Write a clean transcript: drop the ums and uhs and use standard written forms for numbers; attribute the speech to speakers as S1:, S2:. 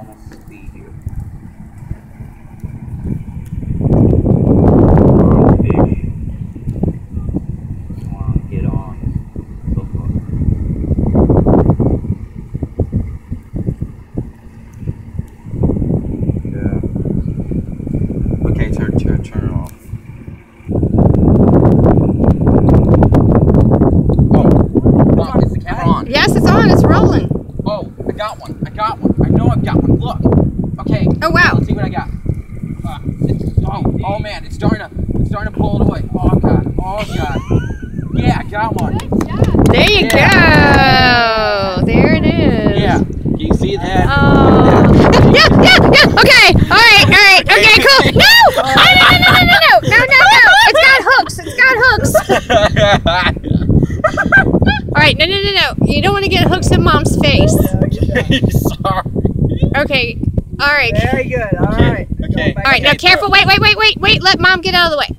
S1: almost speed here. Fish. Just want to get on the hook. Yeah. Okay, turn it off. Oh, Mom, is the camera on?
S2: Yes, it's on. It's rolling.
S1: Oh, I got one. I know I've got one. Look. Okay.
S2: Oh wow.
S1: Let's see what I got. Oh man, it's starting to pull it away. Oh god. Oh god. Yeah, I got one.
S2: There you go. There it is.
S1: Yeah. Can you see that?
S2: Yeah. Okay. All right. Okay, cool. No. No. It's got hooks. All right. No. You don't want to get hooks in Mom's face.
S1: Sorry.
S2: Okay. All right.
S3: Very good. All right.
S1: Okay.
S2: All right. Now careful. Wait. Let Mom get out of the way.